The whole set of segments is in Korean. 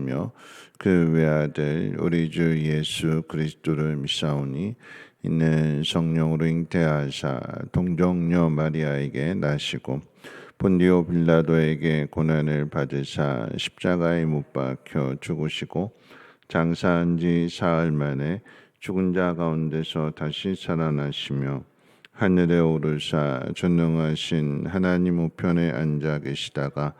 믿사오며 그 외아들 우리 주 예수 그리스도를 믿사오니 이는 성령으로 잉태하사 동정녀 마리아에게 나시고 본디오 빌라도에게 고난을 받으사 십자가에 못 박혀 죽으시고 장사한 지 사흘 만에 죽은 자 가운데서 다시 살아나시며 하늘에 오르사 전능하신 하나님 우편에 앉아 계시다가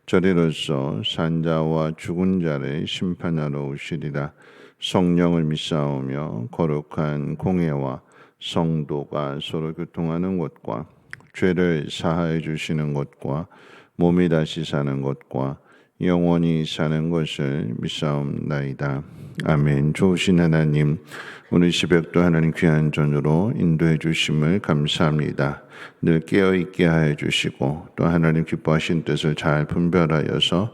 저리로서 산자와 죽은 자를 심판하러 오시리라. 성령을 믿사오며 거룩한 공예와 성도가 서로 교통하는 것과 죄를 사하여 주시는 것과 몸이 다시 사는 것과 영원히 사는 것을 믿사옵나이다. 아멘. 좋으신 하나님, 오늘 새벽도 하나님 귀한 전으로 인도해 주심을 감사합니다. 늘 깨어있게 하여 주시고 또 하나님 기뻐하신 뜻을 잘 분별하여서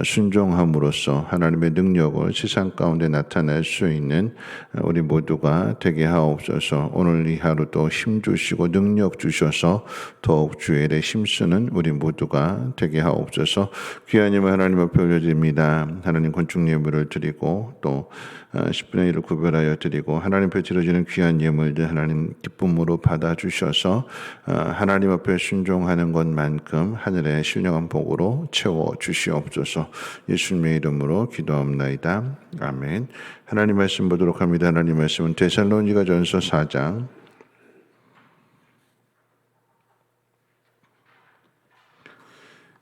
순종함으로써 하나님의 능력을 세상 가운데 나타낼 수 있는 우리 모두가 되게 하옵소서. 오늘 이 하루도 힘 주시고 능력 주셔서 더욱 주의 일에 힘쓰는 우리 모두가 되게 하옵소서. 귀한 힘을 하나님 앞에 올려드립니다. 하나님 건축 예물을 드리고 또 10분의 1을 구별하여 드리고 하나님 앞에 드려지는 귀한 예물들 하나님 기쁨으로 받아주셔서 하나님 앞에 순종하는 것만큼 하늘의 신령한 복으로 채워주시옵소서. 예수님의 이름으로 기도합나이다. 아멘. 하나님 말씀 보도록 합니다. 하나님 말씀은 데살로니가전서 4장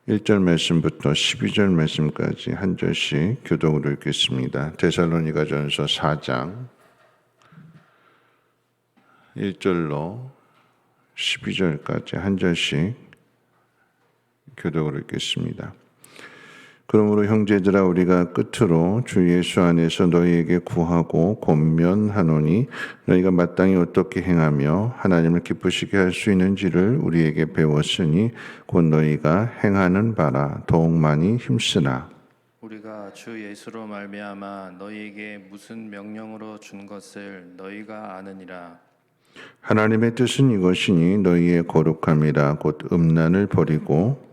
1절 말씀부터 12절 말씀까지 한 절씩 교독으로 읽겠습니다. 데살로니가전서 4장 1절로 12절까지 한 절씩 교독으로 읽겠습니다. 그러므로 형제들아 우리가 끝으로 주 예수 안에서 너희에게 구하고 권면하노니 너희가 마땅히 어떻게 행하며 하나님을 기쁘시게 할 수 있는지를 우리에게 배웠으니 곧 너희가 행하는 바라 더욱 많이 힘쓰라. 우리가 주 예수로 말미암아 너희에게 무슨 명령으로 준 것을 너희가 아느니라. 하나님의 뜻은 이것이니 너희의 거룩함이라 곧 음란을 버리고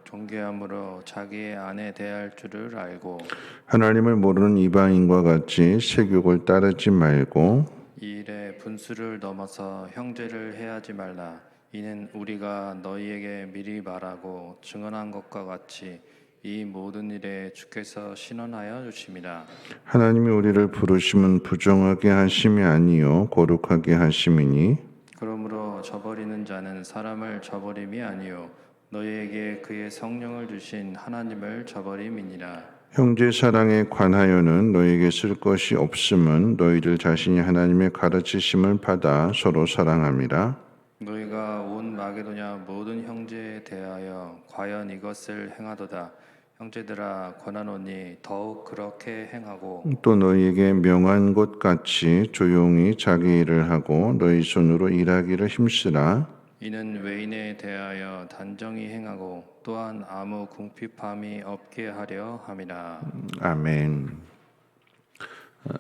존귀함으로 자기의 아내 대할 줄을 알고 하나님을 모르는 이방인과 같이 세욕을 따르지 말고 이 일에 분수를 넘어서 형제를 해하지 말라. 이는 우리가 너희에게 미리 말하고 증언한 것과 같이 이 모든 일에 주께서 신원하여 주심이라. 하나님이 우리를 부르심은 부정하게 하심이 아니요 거룩하게 하심이니 그러므로 저버리는 자는 사람을 저버림이 아니요 너희에게 그의 성령을 주신 하나님을 저버림이니라. 형제 사랑에 관하여는 너희에게 쓸 것이 없음은 너희들 자신이 하나님의 가르치심을 받아 서로 사랑함이라. 너희가 온 마게도냐 모든 형제에 대하여 과연 이것을 행하도다. 형제들아 권하노니 더욱 그렇게 행하고 또 너희에게 명한 것 같이 조용히 자기 일을 하고 너희 손으로 일하기를 힘쓰라. 이는 외인에 대하여 단정히 행하고 또한 아무 궁핍함이 없게 하려 함이라. 아멘.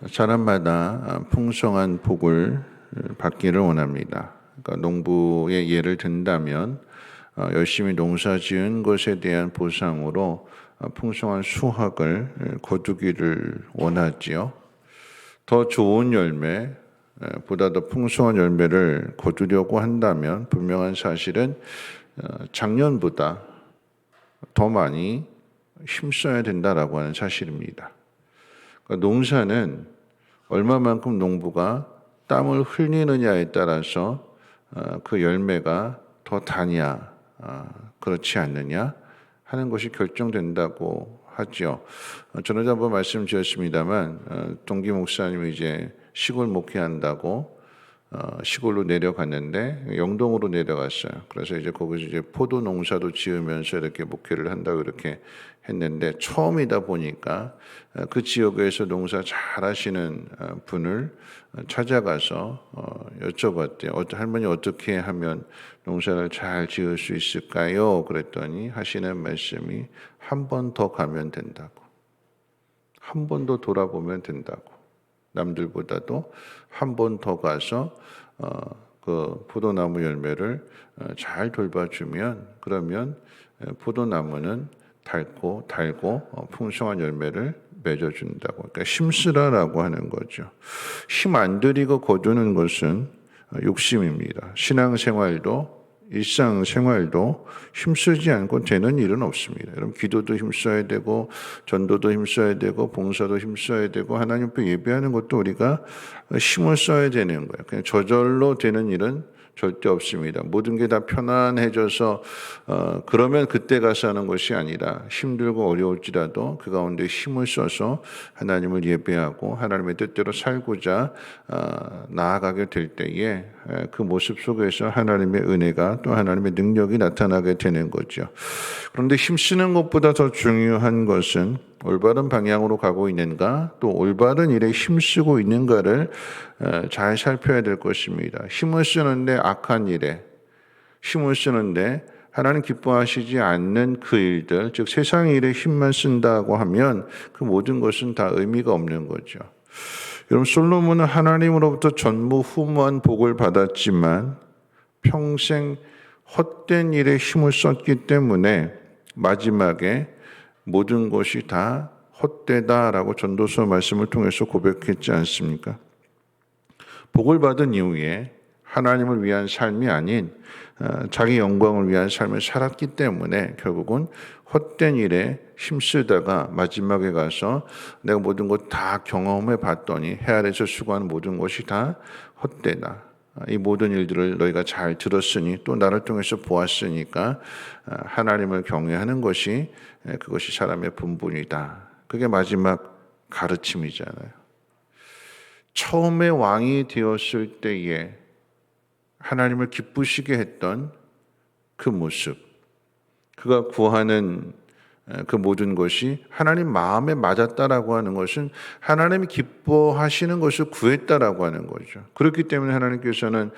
사람마다 풍성한 복을 받기를 원합니다. 그러니까 농부의 예를 든다면 열심히 농사 지은 것에 대한 보상으로 풍성한 수확을 거두기를 원하지요. 더 좋은 열매, 보다 더 풍성한 열매를 거두려고 한다면 분명한 사실은 작년보다 더 많이 힘써야 된다라고 하는 사실입니다. 그러니까 농사는 얼마만큼 농부가 땀을 흘리느냐에 따라서 그 열매가 더 다냐 그렇지 않느냐 하는 것이 결정된다고 하죠. 전에도 한번 말씀드렸습니다만 동기 목사님이 이제 시골 목회한다고 시골로 내려갔는데 영동으로 내려갔어요. 그래서 이제 거기서 이제 포도 농사도 지으면서 이렇게 목회를 한다고 이렇게 했는데 처음이다 보니까 그 지역에서 농사 잘 하시는 분을 찾아가서 여쭤봤대요. 할머니 어떻게 하면 농사를 잘 지을 수 있을까요? 그랬더니 하시는 말씀이 한 번 더 가면 된다고. 한 번 더 돌아보면 된다고. 남들보다도 한 번 더 가서 그 포도나무 열매를 잘 돌봐주면 그러면 포도나무는 달고 풍성한 열매를 맺어준다고. 그러니까 힘쓰라라고 하는 거죠. 힘 안 들이고 거두는 것은 욕심입니다. 신앙생활도 일상생활도 힘쓰지 않고 되는 일은 없습니다. 여러분 기도도 힘써야 되고 전도도 힘써야 되고 봉사도 힘써야 되고 하나님 앞에 예배하는 것도 우리가 힘을 써야 되는 거예요. 그냥 저절로 되는 일은 절대 없습니다. 모든 게 다 편안해져서 그러면 그때 가서 하는 것이 아니라 힘들고 어려울지라도 그 가운데 힘을 써서 하나님을 예배하고 하나님의 뜻대로 살고자 나아가게 될 때에 그 모습 속에서 하나님의 은혜가 또 하나님의 능력이 나타나게 되는 거죠. 그런데 힘쓰는 것보다 더 중요한 것은 올바른 방향으로 가고 있는가, 또 올바른 일에 힘쓰고 있는가를 잘 살펴야 될 것입니다. 힘을 쓰는데 악한 일에, 힘을 쓰는데 하나님 기뻐하시지 않는 그 일들, 즉 세상 일에 힘만 쓴다고 하면 그 모든 것은 다 의미가 없는 거죠. 여러분 솔로몬은 하나님으로부터 전무후무한 복을 받았지만 평생 헛된 일에 힘을 썼기 때문에 마지막에 모든 것이 다 헛되다라고 전도서 말씀을 통해서 고백했지 않습니까? 복을 받은 이후에 하나님을 위한 삶이 아닌 자기 영광을 위한 삶을 살았기 때문에 결국은 헛된 일에 힘쓰다가 마지막에 가서 내가 모든 것 다 경험해 봤더니 해 아래서 수고하는 모든 것이 다 헛되다. 이 모든 일들을 너희가 잘 들었으니 또 나를 통해서 보았으니까 하나님을 경외하는 것이 그것이 사람의 본분이다. 그게 마지막 가르침이잖아요. 처음에 왕이 되었을 때에 하나님을 기쁘시게 했던 그 모습, 그가 구하는 그 모든 것이 하나님 마음에 맞았다라고 하는 것은 하나님이 기뻐하시는 것을 구했다라고 하는 거죠. 그렇기 때문에 하나님께서는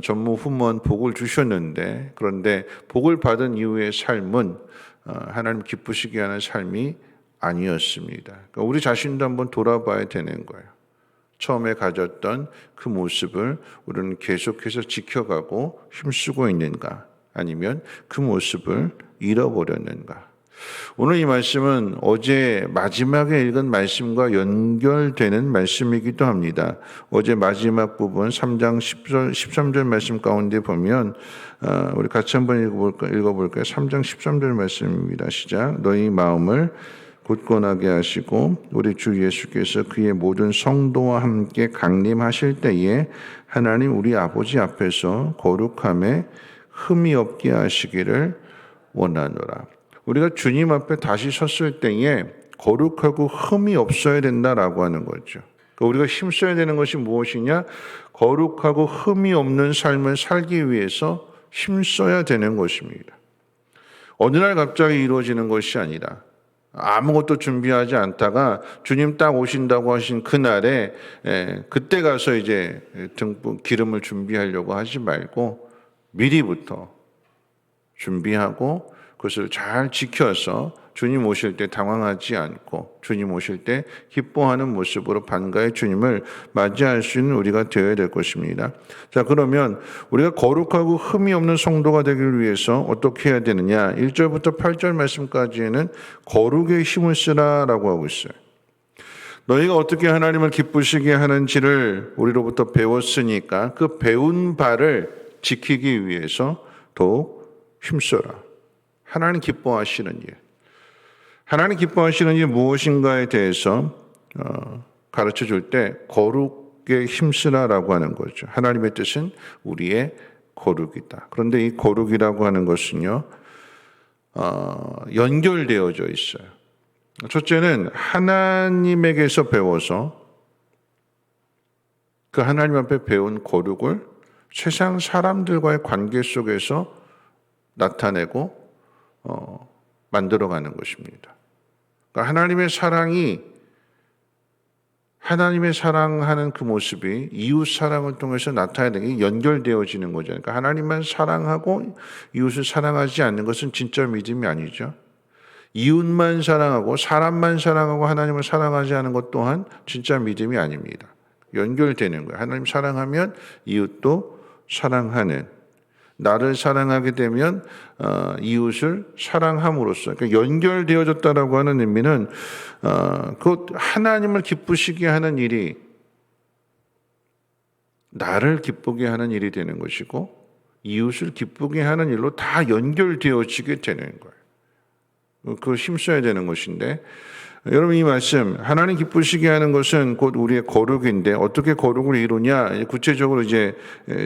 전무후무한 복을 주셨는데, 그런데 복을 받은 이후의 삶은 하나님 기쁘시게 하는 삶이 아니었습니다. 그러니까 우리 자신도 한번 돌아봐야 되는 거예요. 처음에 가졌던 그 모습을 우리는 계속해서 지켜가고 힘쓰고 있는가, 아니면 그 모습을 잃어버렸는가. 오늘 이 말씀은 어제 마지막에 읽은 말씀과 연결되는 말씀이기도 합니다. 어제 마지막 부분 3장 13절 말씀 가운데 보면 우리 같이 한번 읽어볼까요? 3장 13절 말씀입니다. 시작. 너희 마음을 굳건하게 하시고 우리 주 예수께서 그의 모든 성도와 함께 강림하실 때에 하나님 우리 아버지 앞에서 거룩함에 흠이 없게 하시기를 원하노라. 우리가 주님 앞에 다시 섰을 때에 거룩하고 흠이 없어야 된다라고 하는 거죠. 우리가 힘써야 되는 것이 무엇이냐? 거룩하고 흠이 없는 삶을 살기 위해서 힘써야 되는 것입니다. 어느 날 갑자기 이루어지는 것이 아니라 아무것도 준비하지 않다가 주님 딱 오신다고 하신 그날에 그때 가서 이제 등불 기름을 준비하려고 하지 말고 미리부터 준비하고 그것을 잘 지켜서 주님 오실 때 당황하지 않고 주님 오실 때 기뻐하는 모습으로 반가의 주님을 맞이할 수 있는 우리가 되어야 될 것입니다. 자, 그러면 우리가 거룩하고 흠이 없는 성도가 되기 위해서 어떻게 해야 되느냐? 1절부터 8절 말씀까지는 거룩의 힘을 쓰라라고 하고 있어요. 너희가 어떻게 하나님을 기쁘시게 하는지를 우리로부터 배웠으니까 그 배운 바를 지키기 위해서 더욱 힘써라. 하나님 기뻐하시는 일. 하나님 기뻐하시는 일 무엇인가에 대해서 가르쳐 줄 때 거룩에 힘쓰라라고 하는 거죠. 하나님의 뜻은 우리의 거룩이다. 그런데 이 거룩이라고 하는 것은요, 연결되어져 있어요. 첫째는 하나님에게서 배워서 그 하나님 앞에 배운 거룩을 세상 사람들과의 관계 속에서 나타내고 만들어가는 것입니다. 그러니까 하나님의 사랑하는 그 모습이 이웃 사랑을 통해서 나타나는 게 연결되어지는 거죠. 그러니까 하나님만 사랑하고 이웃을 사랑하지 않는 것은 진짜 믿음이 아니죠. 이웃만 사랑하고 사람만 사랑하고 하나님을 사랑하지 않은 것 또한 진짜 믿음이 아닙니다. 연결되는 거예요. 하나님 사랑하면 이웃도 사랑하는. 나를 사랑하게 되면 이웃을 사랑함으로써, 그러니까 연결되어졌다라고 하는 의미는 곧 하나님을 기쁘시게 하는 일이 나를 기쁘게 하는 일이 되는 것이고 이웃을 기쁘게 하는 일로 다 연결되어지게 되는 거예요. 그걸 힘써야 되는 것인데, 여러분 이 말씀 하나님 기쁘시게 하는 것은 곧 우리의 거룩인데 어떻게 거룩을 이루냐? 구체적으로 이제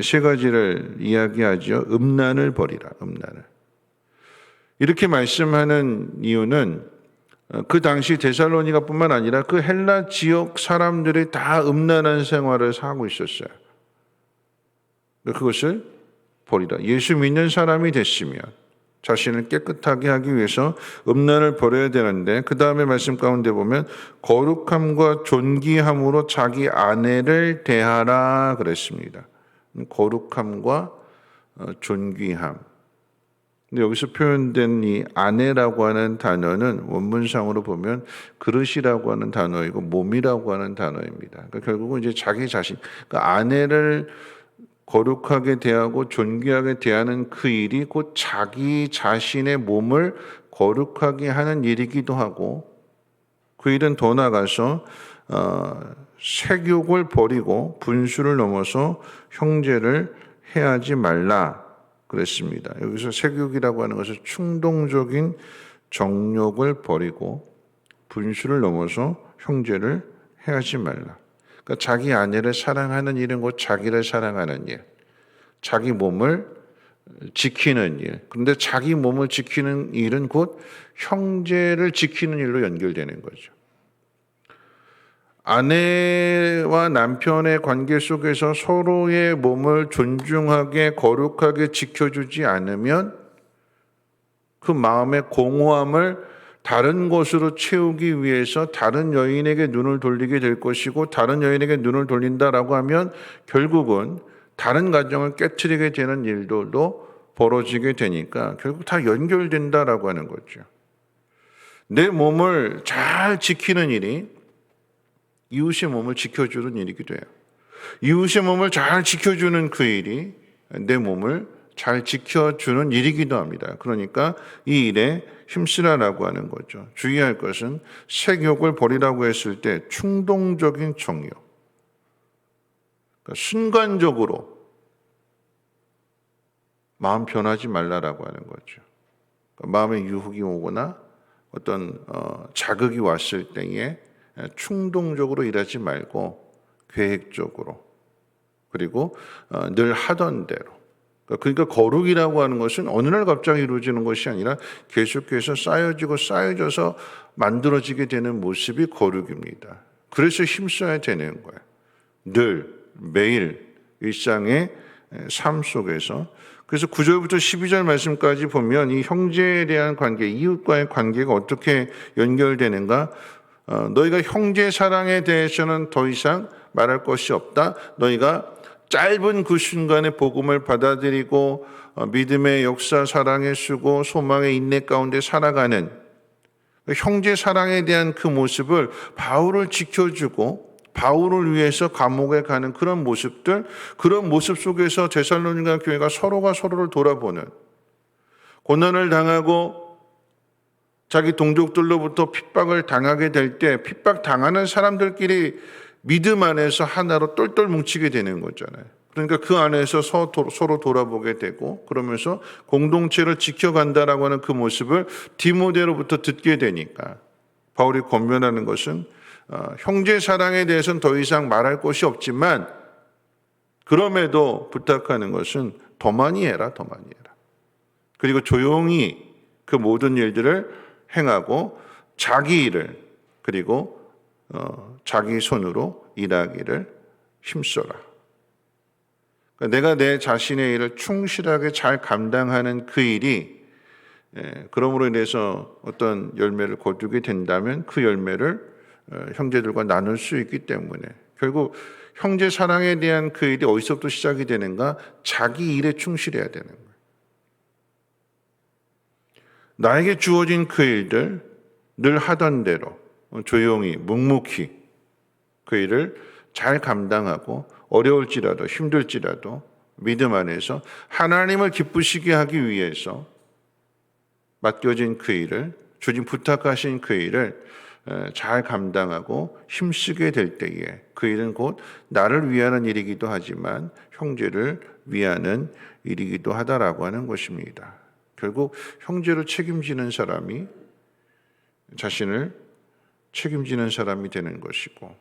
세 가지를 이야기하죠. 음란을 버리라. 음란을. 이렇게 말씀하는 이유는 그 당시 데살로니가뿐만 아니라 그 헬라 지역 사람들이 다 음란한 생활을 하고 있었어요. 그것을 버리라. 예수 믿는 사람이 됐으면 자신을 깨끗하게 하기 위해서 음란을 버려야 되는데, 그 다음에 말씀 가운데 보면 거룩함과 존귀함으로 자기 아내를 대하라 그랬습니다. 거룩함과 존귀함. 근데 여기서 표현된 이 아내라고 하는 단어는 원문상으로 보면 그릇이라고 하는 단어이고 몸이라고 하는 단어입니다. 그러니까 결국은 이제 자기 자신, 그러니까 아내를 거룩하게 대하고 존귀하게 대하는 그 일이 곧 자기 자신의 몸을 거룩하게 하는 일이기도 하고, 그 일은 더 나아가서 색욕을 버리고 분수를 넘어서 형제를 해하지 말라 그랬습니다. 여기서 색욕이라고 하는 것은 충동적인 정욕을 버리고 분수를 넘어서 형제를 해하지 말라. 그러니까 자기 아내를 사랑하는 일은 곧 자기를 사랑하는 일, 자기 몸을 지키는 일. 그런데 자기 몸을 지키는 일은 곧 형제를 지키는 일로 연결되는 거죠. 아내와 남편의 관계 속에서 서로의 몸을 존중하게 거룩하게 지켜주지 않으면 그 마음의 공허함을 다른 곳으로 채우기 위해서 다른 여인에게 눈을 돌리게 될 것이고, 다른 여인에게 눈을 돌린다라고 하면 결국은 다른 가정을 깨트리게 되는 일들도 벌어지게 되니까 결국 다 연결된다라고 하는 거죠. 내 몸을 잘 지키는 일이 이웃의 몸을 지켜주는 일이기도 해요. 이웃의 몸을 잘 지켜주는 그 일이 내 몸을 잘 지켜주는 일이기도 합니다. 그러니까 이 일에 힘쓰라라고 하는 거죠. 주의할 것은 색욕을 버리라고 했을 때 충동적인 정욕, 그러니까 순간적으로 마음 변하지 말라라고 하는 거죠. 그러니까 마음에 유혹이 오거나 어떤 자극이 왔을 때에 충동적으로 일하지 말고 계획적으로, 그리고 늘 하던 대로. 그러니까 거룩이라고 하는 것은 어느 날 갑자기 이루어지는 것이 아니라 계속해서 쌓여져서 만들어지게 되는 모습이 거룩입니다. 그래서 힘써야 되는 거예요. 늘 매일 일상의 삶 속에서. 그래서 9절부터 12절 말씀까지 보면 이 형제에 대한 관계, 이웃과의 관계가 어떻게 연결되는가? 너희가 형제 사랑에 대해서는 더 이상 말할 것이 없다. 너희가 짧은 그 순간의 복음을 받아들이고 믿음의 역사, 사랑의 수고, 소망의 인내 가운데 살아가는 형제 사랑에 대한 그 모습을 바울을 지켜주고 바울을 위해서 감옥에 가는 그런 모습들, 그런 모습 속에서 데살로니가 교회가 서로가 서로를 돌아보는, 고난을 당하고 자기 동족들로부터 핍박을 당하게 될 때 핍박 당하는 사람들끼리 믿음 안에서 하나로 똘똘 뭉치게 되는 거잖아요. 그러니까 그 안에서 서로 돌아보게 되고, 그러면서 공동체를 지켜간다라고 하는 그 모습을 디모데로부터 듣게 되니까 바울이 권면하는 것은 형제 사랑에 대해서는 더 이상 말할 것이 없지만, 그럼에도 부탁하는 것은 더 많이 해라, 더 많이 해라. 그리고 조용히 그 모든 일들을 행하고 자기 일을, 그리고 자기 손으로 일하기를 힘써라. 그러니까 내가 내 자신의 일을 충실하게 잘 감당하는 그 일이 그러므로 인해서 어떤 열매를 거두게 된다면 그 열매를 형제들과 나눌 수 있기 때문에, 결국 형제 사랑에 대한 그 일이 어디서부터 시작이 되는가? 자기 일에 충실해야 되는 거예요. 나에게 주어진 그 일들 늘 하던 대로 조용히 묵묵히 그 일을 잘 감당하고 어려울지라도 힘들지라도 믿음 안에서 하나님을 기쁘시게 하기 위해서 맡겨진 그 일을, 주님 부탁하신 그 일을 잘 감당하고 힘쓰게 될 때에 그 일은 곧 나를 위하는 일이기도 하지만 형제를 위하는 일이기도 하다라고 하는 것입니다. 결국 형제를 책임지는 사람이 자신을 책임지는 사람이 되는 것이고,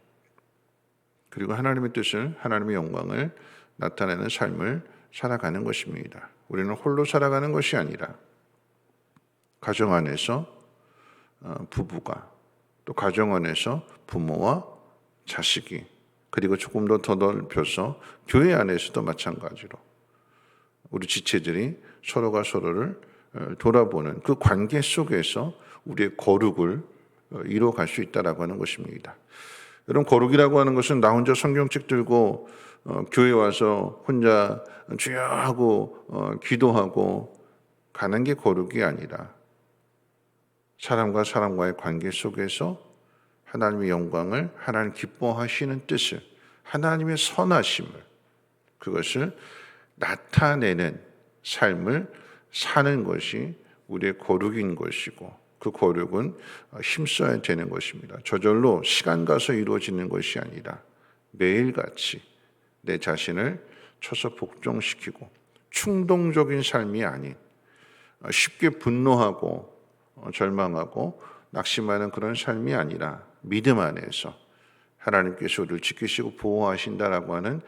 그리고 하나님의 뜻을, 하나님의 영광을 나타내는 삶을 살아가는 것입니다. 우리는 홀로 살아가는 것이 아니라 가정 안에서 부부가, 또 가정 안에서 부모와 자식이, 그리고 조금 더 넓혀서 교회 안에서도 마찬가지로 우리 지체들이 서로가 서로를 돌아보는 그 관계 속에서 우리의 거룩을 이루어갈 수 있다라고 하는 것입니다. 여러분, 거룩이라고 하는 것은 나 혼자 성경책 들고 교회 와서 혼자 주여 하고 기도하고 가는 게 거룩이 아니라 사람과 사람과의 관계 속에서 하나님의 영광을, 하나님 기뻐하시는 뜻을, 하나님의 선하심을, 그것을 나타내는 삶을 사는 것이 우리의 거룩인 것이고, 그 거룩은 힘써야 되는 것입니다. 저절로 시간 가서 이루어지는 것이 아니라 매일같이 내 자신을 쳐서 복종시키고, 충동적인 삶이 아닌 쉽게 분노하고 절망하고 낙심하는 그런 삶이 아니라 믿음 안에서 하나님께서 우리를 지키시고 보호하신다라고 하는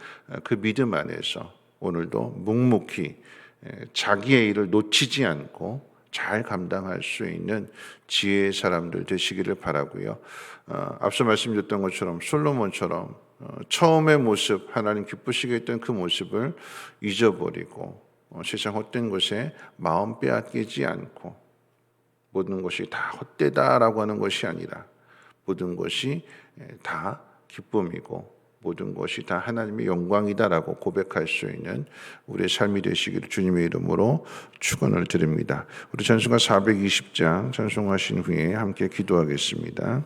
그 믿음 안에서 오늘도 묵묵히 자기의 일을 놓치지 않고 잘 감당할 수 있는 지혜의 사람들 되시기를 바라고요. 앞서 말씀드렸던 것처럼 솔로몬처럼 처음의 모습, 하나님 기쁘시게 했던 그 모습을 잊어버리고 세상 헛된 것에 마음 빼앗기지 않고, 모든 것이 다 헛되다라고 하는 것이 아니라 모든 것이 다 기쁨이고 모든 것이 다 하나님의 영광이다라고 고백할 수 있는 우리의 삶이 되시기를 주님의 이름으로 축원을 드립니다. 우리 찬송가 420장 찬송하신 후에 함께 기도하겠습니다.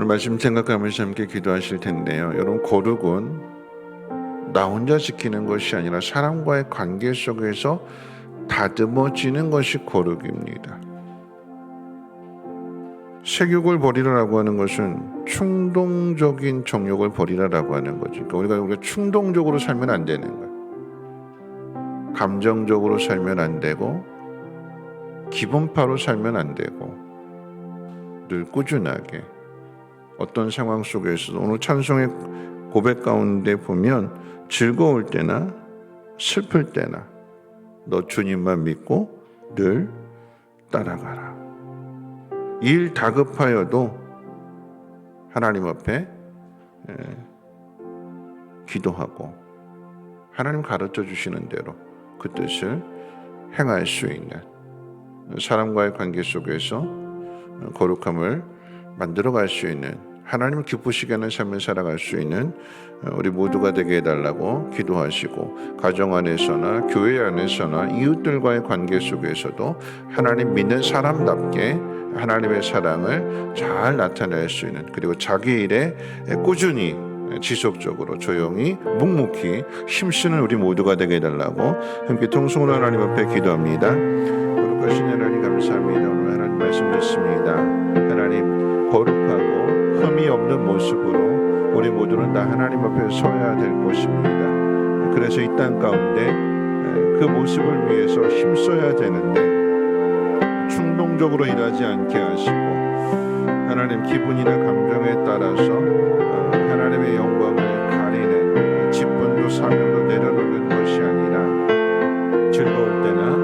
말씀 생각하면서 함께 기도하실 텐데요. 여러분, 거룩은 나 혼자 지키는 것이 아니라 사람과의 관계 속에서 다듬어지는 것이 거룩입니다. 색욕을 버리라라고 하는 것은 충동적인 정욕을 버리라라고 하는 거지. 그러니까 우리가 충동적으로 살면 안 되는 거야. 감정적으로 살면 안 되고 기분파로 살면 안 되고 늘 꾸준하게 어떤 상황 속에서도 오늘 찬송의 고백 가운데 보면 즐거울 때나 슬플 때나 너 주님만 믿고 늘 따라가라. 일 다급하여도 하나님 앞에 기도하고 하나님 가르쳐 주시는 대로 그 뜻을 행할 수 있는 사람과의 관계 속에서 거룩함을 만들어갈 수 있는 하나님을 기쁘시게 하는 삶을 살아갈 수 있는 우리 모두가 되게 해달라고 기도하시고 가정 안에서나 교회 안에서나 이웃들과의 관계 속에서도 하나님 믿는 사람답게 하나님의 사랑을 잘 나타낼 수 있는 그리고 자기 일에 꾸준히 지속적으로 조용히 묵묵히 힘쓰는 우리 모두가 되게 해달라고 함께 통성으로 하나님 앞에 기도합니다. 거룩하신 하나님 감사합니다. 오늘 하나님 말씀 듣습니다. 하나님 거룩하고 흠이 없는 모습으로 우리 모두는 다 하나님 앞에 서야 될 것입니다. 그래서 이 땅 가운데 그 모습을 위해서 힘써야 되는데 충동적으로 일하지 않게 하시고 하나님 기분이나 감정에 따라서 하나님의 영광을 가리는 직분도 사명도 내려놓는 것이 아니라 즐거울 때나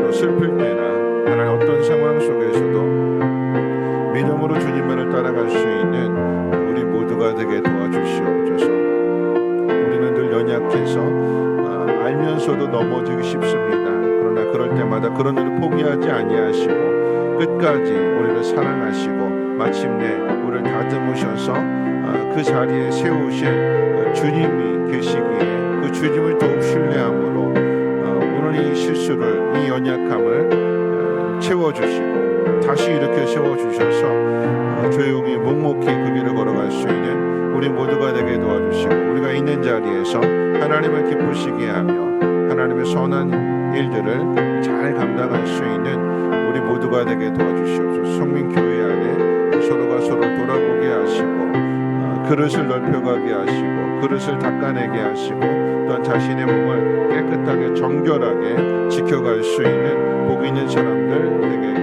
또 슬플 때나 하나님 어떤 상황 속에서도 믿음으로 주님만을 따라갈 수 있는 우리 모두가 되게 도와주시옵소서. 우리는 늘 연약해서 알면서도 넘어지기 쉽습니다. 그러나 그럴 때마다 그런 일을 포기하지 아니하시고 끝까지 우리를 사랑하시고 마침내 우리를 다듬으셔서 그 자리에 세우실 주님이 계시기에 그 주님을 더욱 신뢰함으로 오늘 이 실수를 이 연약함을 채워주시고 다시 이렇게 세워주셔서 조용히 묵묵히 그 길을 걸어갈 수 있는 우리 모두가 되게 도와주시고 우리가 있는 자리에서 하나님을 기쁘시게 하며 하나님의 선한 일들을 잘 감당할 수 있는 우리 모두가 되게 도와주시옵소서. 성민교회 안에 서로가 서로를 돌아보게 하시고 그릇을 넓혀가게 하시고 그릇을 닦아내게 하시고 또한 자신의 몸을 깨끗하게 정결하게 지켜갈 수 있는 복 있는 사람들 되게